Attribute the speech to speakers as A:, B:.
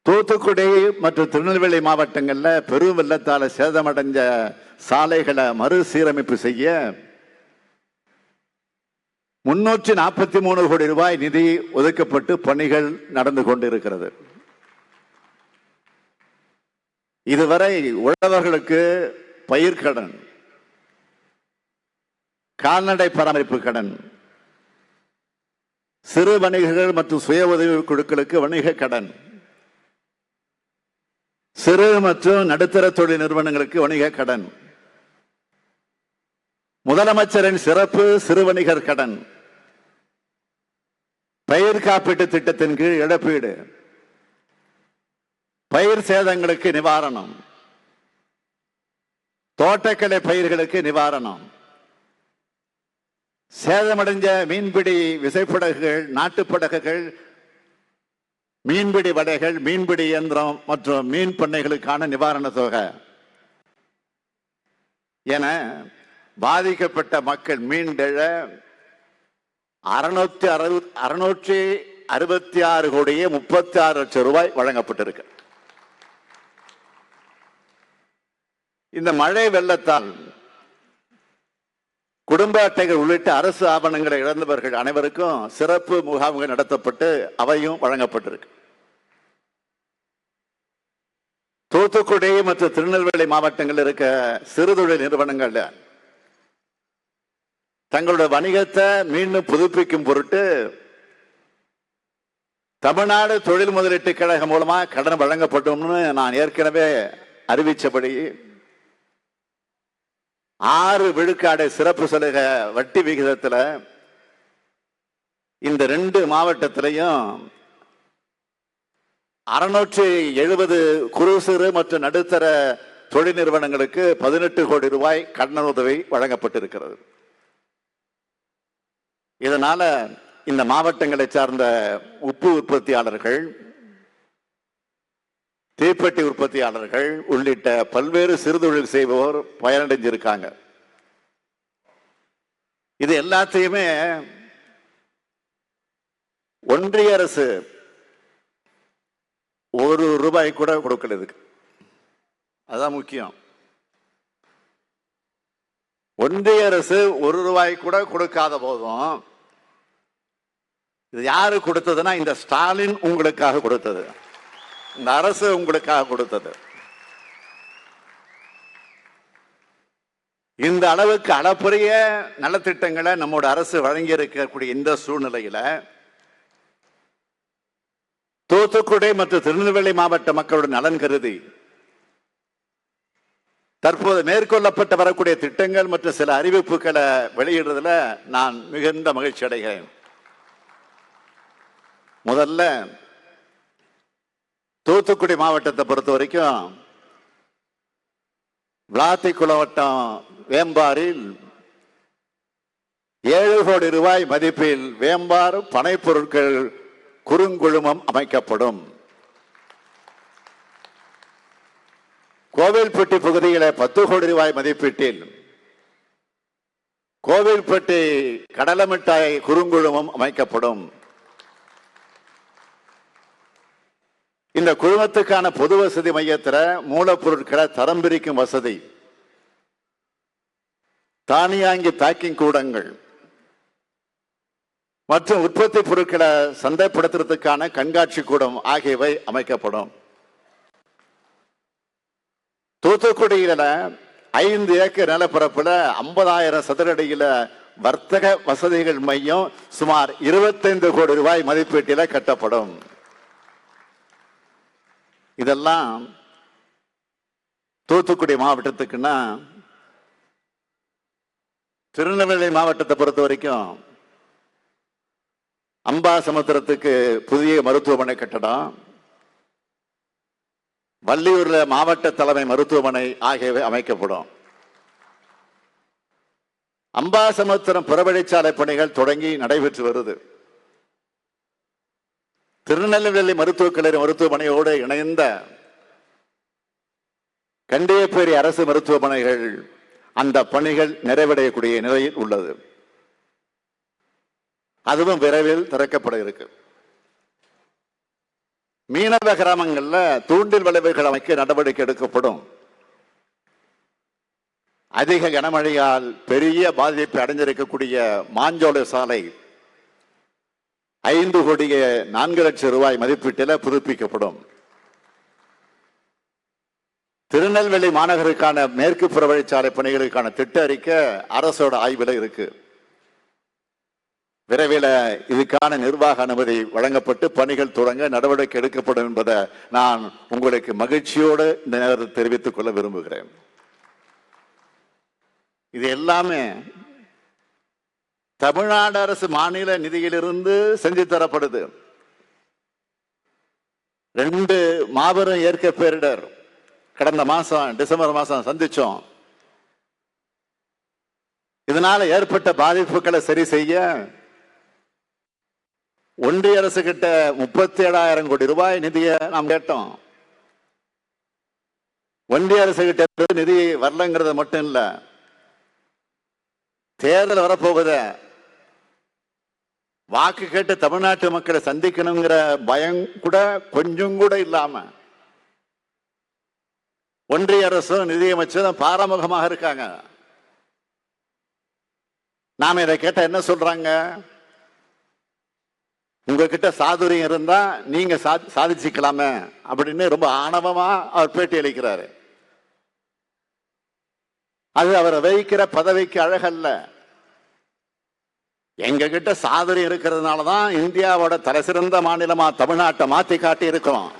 A: தூத்துக்குடி மற்றும் திருநெல்வேலி மாவட்டங்களில் பெரும் வெள்ளத்தால் சேதமடைஞ்ச சாலைகளை மறுசீரமைப்பு செய்ய 343 கோடி ரூபாய் நிதி ஒதுக்கப்பட்டு பணிகள் நடந்து கொண்டிருக்கிறது. இதுவரை உழவர்களுக்கு பயிர்க்கடன், கால்நடை பராமரிப்பு கடன், சிறு வணிகர்கள் மற்றும் சுய உதவி குழுக்களுக்கு வணிக கடன், சிறு மற்றும் நடுத்தர தொழில் நிறுவனங்களுக்கு வணிக கடன், முதலமைச்சரின் சிறப்பு சிறு வணிகர் கடன், பயிர் காப்பீட்டு திட்டத்தின் கீழ் இழப்பீடு, பயிர் சேதங்களுக்கு நிவாரணம், தோட்டக்கலை பயிர்களுக்கு நிவாரணம், சேதமடைஞ்ச மீன்பிடி விசைப்படகுகள், நாட்டுப்படகுகள், மீன்பிடி வலைகள், மீன்பிடி இயந்திரம் மற்றும் மீன் பண்ணைகளுக்கான நிவாரண தொகை என பாதிக்கப்பட்ட மக்கள் மீண்டெழ 666 கோடியே 36 லட்சம் ரூபாய் வழங்கப்பட்டிருக்கு. இந்த மழை வெள்ளத்தால் குடும்ப அட்டைகள் உள்ளிட்ட அரசு ஆவணங்களை இழந்தவர்கள் அனைவருக்கும் சிறப்பு முகாம்கள் நடத்தப்பட்டு அவையும் வழங்கப்பட்டிருக்கு. தூத்துக்குடி மற்றும் திருநெல்வேலி மாவட்டங்களில் இருக்க சிறுதொழில் நிறுவனங்கள் தங்களுடைய வணிகத்தை மீண்டும் புதுப்பிக்கும் பொருட்டு தமிழ்நாடு தொழில் முதலீட்டு கழகம் மூலமா கடன் வழங்கப்பட்டோம்னு நான் ஏற்கனவே அறிவிச்சபடி 6 விழுக்காடு சிறப்பு சலுகை வட்டி விகிதத்தில் இந்த 2 மாவட்டத்திலையும் 670 குறு சிறு மற்றும் நடுத்தர தொழில் நிறுவனங்களுக்கு 18 கோடி ரூபாய் கடன் உதவி வழங்கப்பட்டிருக்கிறது. இதனால இந்த மாவட்டங்களை சார்ந்த உப்பு உற்பத்தியாளர்கள், தீப்பெட்டி உற்பத்தியாளர்கள் உள்ளிட்ட பல்வேறு சிறுதொழில் செய்பவர் பயனடைஞ்சிருக்காங்க. இது எல்லாத்தையுமே ஒன்றிய அரசு 1 ரூபாய் கூட கொடுக்கல. இதுக்கு அதான் முக்கியம். ஒன்றிய அரசு 1 ரூபாய் கூட கொடுக்காத போதும் இது யாரு கொடுத்ததுன்னா இந்த ஸ்டாலின் உங்களுக்காக கொடுத்தது, இந்த அரசு உங்களுக்காக கொடுத்தது. இந்த அளவுக்கு அளப்பரிய நலத்திட்டங்களை நம்மோட அரசு வழங்கி இருக்கக்கூடிய இந்த சூழ்நிலையில தூத்துக்குடி மற்றும் திருநெல்வேலி மாவட்ட மக்களுடைய நலன் கருதி தற்போது மேற்கொள்ளப்பட்டு வரக்கூடிய திட்டங்கள் மற்றும் சில அறிவிப்புகளை வெளியிடுறதுல நான் மிகுந்த மகிழ்ச்சி அடைகிறேன். முதல்ல தூத்துக்குடி மாவட்டத்தை பொறுத்த வரைக்கும் விளாத்திக்குளம் வட்டம் வேம்பாரில் 7 கோடி ரூபாய் மதிப்பில் வேம்பார் பனை பொருட்கள் குறுங்குழுமம் அமைக்கப்படும். கோவில்பட்டி பகுதியில் 10 கோடி ரூபாய் மதிப்பீட்டில் கோவில்பட்டி கடலமிட்டாய் குறுங்குழுமம் அமைக்கப்படும். இந்த குழுமத்துக்கான பொது வசதி மையத்தில் மூலப்பொருட்களை தரம் பிரிக்கும் வசதி, தானியாங்கி பேக்கிங் கூடங்கள் மற்றும் உற்பத்தி பொருட்களை சந்தைப்படுத்துறதுக்கான கண்காட்சி கூடம் ஆகியவை அமைக்கப்படும். தூத்துக்குடியில 5 ஏக்கர் நிலப்பரப்புல 50,000 சதுர அடியில வர்த்தக வசதிகள் மையம் சுமார் 25 கோடி ரூபாய் மதிப்பீட்டில கட்டப்படும். இதெல்லாம் தூத்துக்குடி மாவட்டத்துக்குன்னா, திருநெல்வேலி மாவட்டத்தை பொறுத்த வரைக்கும் அம்பாசமுத்திரத்துக்கு புதிய மருத்துவமனை கட்டடம், வள்ளியூர்ல மாவட்ட தலைமை மருத்துவமனை ஆகியவை அமைக்கப்படும். அம்பாசமுத்திரம் புறவழிச்சாலை பணிகள் தொடங்கி நடைபெற்று வருது. திருநெல்வேலி மருத்துவக் கல்லூரி மருத்துவமனையோடு இணைந்த கண்டியப்பேரி அரசு மருத்துவமனைகள் அந்த பணிகள் நிறைவடையக்கூடிய நிலையில் உள்ளது. அதுவும் விரைவில் திறக்கப்பட இருக்கு. மீனவ கிராமங்கள்ல தூண்டில் விளைவுகள் அமைக்க நடவடிக்கை எடுக்கப்படும். அதிக கனமழையால் பெரிய பாதிப்பை அடைஞ்சிருக்கக்கூடிய மாஞ்சோலை சாலை 5,04,00,000 மதிப்பீட்டில் புதுப்பிக்கப்படும். திருநெல்வேலி மாநகருக்கான மேற்கு புறவழிச்சாலை பணிகளுக்கான திட்ட அறிக்கை அரசோட ஆய்வில் இருக்கு. விரைவில் இதுக்கான நிர்வாக அனுமதி வழங்கப்பட்டு பணிகள் தொடங்க நடவடிக்கை எடுக்கப்படும் என்பதை நான் உங்களுக்கு மகிழ்ச்சியோடு இந்த நேரத்தில் தெரிவித்துக் கொள்ள விரும்புகிறேன். இது எல்லாமே தமிழ்நாடு அரசு மாநில நிதியிலிருந்து செஞ்சு தரப்படுது. 2 மாபெரும் இயற்கை பேரிடர் கடந்த மாசம் டிசம்பர் மாசம் சந்திச்சோம். இதனால ஏற்பட்ட பாதிப்புகளை சரி செய்ய ஒன்றிய அரசு கிட்ட 37,000 கோடி ரூபாய் நிதியை நாம் கேட்டோம். ஒன்றிய அரசு கிட்ட நிதி வரலங்கிறது மட்டும் இல்ல, தேர்தல் வரப்போகுத வாக்கு கேட்டு தமிழ்நாட்டு மக்களை சந்திக்கணுங்கிற பயம் கூட கொஞ்சம் கூட இல்லாம ஒன்றிய அரசும் நிதியமைச்சரும் பாராமுகமாக இருக்காங்க. நாம இதை கேட்ட என்ன சொல்றாங்க? உங்ககிட்ட சாதுரியம் இருந்தா நீங்க சாதிச்சுக்கலாமே அப்படின்னு ரொம்ப ஆணவமா அவர் பேட்டி அளிக்கிறாரு. அது அவரை வைக்கிற பதவிக்கு அழகல்ல. எங்க கிட்ட சாதுரியம் இருக்கிறதுனாலதான் இந்தியாவோட தலைசிறந்த மாநிலமா தமிழ்நாட்டை மாத்தி காட்டி இருக்கிறோம்.